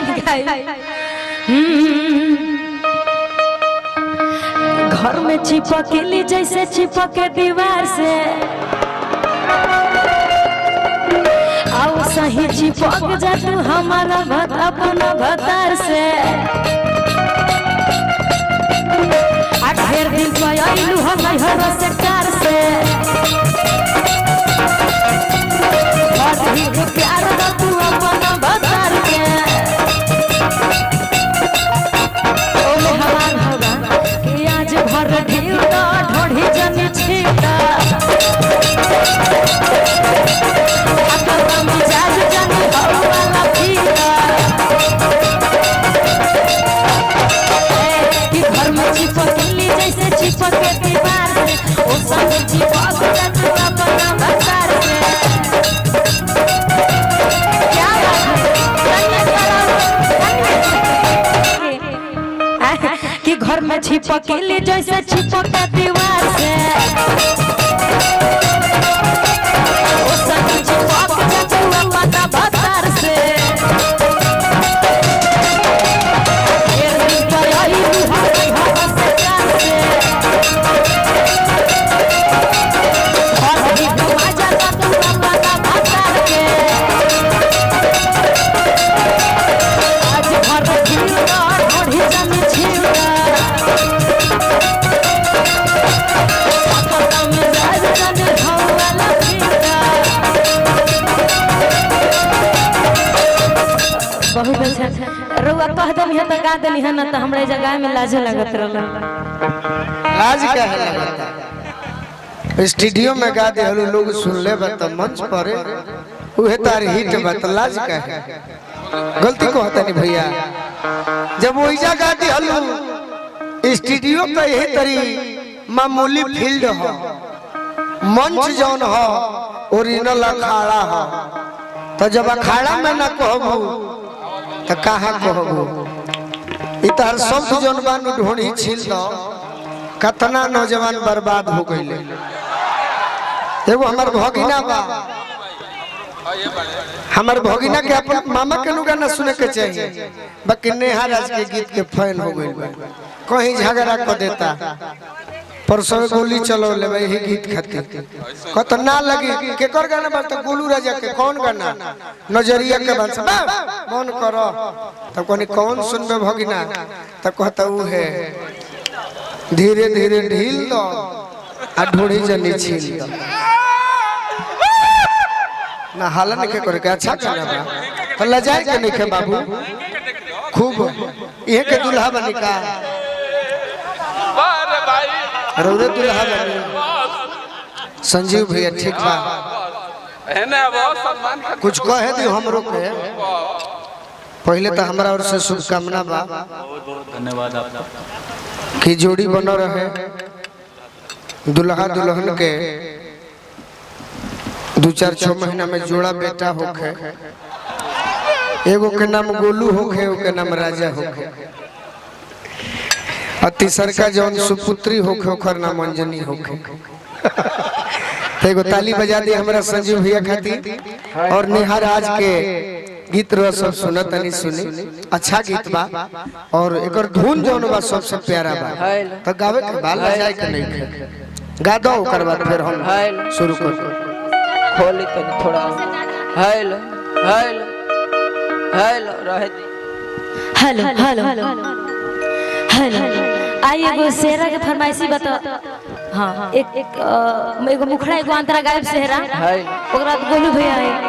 Line गाई। घर में चिपकली जैसे चिपके दीवार से, आओ सही चिपक जा तू हमारा भत अपना भतार से। ढेर दिन पयलू हम हर से कार से, प्यार तू अपना भतार के। ओले हवान होगा कि आज भर ढीला ढोढ़ी जनी छीटा, अपना मिजाज जनी हवाला फीटा। कि घर में चिपकली जैसे चिपके दीवार से, ओ सब चिपक जा तू अपना भतार से। क्या बात है कि घर में चिपकली जैसे चिपके दीवार से, ओ सब चिपक जा तू अपना भतार से। बहुत अच्छा रुआ कह दम है तो गा देली है ना, तो हमरे जगह में लाज लगत रहल। लाज का है लगता स्टूडियो में गा दे हलो लोग सुन ले बत मंच पर उहे तार हिट बत लाज का है। गलती को होता नहीं भैया, जब वो इजा गा दे हलो स्टूडियो पे यही तरी मामूली फील्ड हो, मंच जौन हो ओरिजिनल अखाड़ा हो, तो जब अखाड़ा में ना कहबू तो कहाँ कहबू। इतार शब्द जौन बानू ढोणी छील दो, कतना नौजवान बर्बाद हो गए। एगो हमार भगिना बा, हमार भगिना के अपन मामा के गाना सुने के चाहिए, बाकी नेहा राज के गीत के फैन हो गए। कहीं झगड़ा कर देता, परसों गोली चलो ले यही गीत खातिर कत ना लगी केकर गाना बात गोलू राजा के कौन गाना नजरिया के बात मन करो तब कोनी कौन सुनबे भगिना, तब कहता ऊ है धीरे धीरे ढील दो आ ढोड़ी जनी छील दो ना हालन के करे के अच्छा गाना बा तो लजाए के नहीं के बाबू खूब ये के दुल्हा बनी का रौरे दुल्हा बनी संजीव भैया ठीक बा है ना, बहुत सम्मान कुछ कहे दी हमरो के पहले तो हमरा ओर से शुभकामना बा, बहुत धन्यवाद आपका कि जोड़ी बनो रहे दुल्हा दुल्हन के 2-4-6 महीना में जोड़ा बेटा होखे, एगो के नाम गोलू होखे एगो के नाम राजा होखे, और तीसर का जौन सुपुत्री होखे ओकर नाम अंजनी होखे। एगो ताली बजा दी हमरा संजीव भैया खातिर। और नेहा राज के गीत रो सब सुनत नहीं सुनी, अच्छा गीत बा और एकर धुन जौन बा सबसे प्यारा बा, तो गावे के बाल बजाए के नहीं खे गा दो ओकर बाद फिर हम शुरू कर खोली तो थोड़ा हेलो हेलो हेलो रह दी हेलो हेलो हेलो आई एगो सेहरा के फरमाइशी बता। हाँ एक एगो मुखड़ा एगो अंतरा गायब सेहरा, ओकरा गोलू भैया है।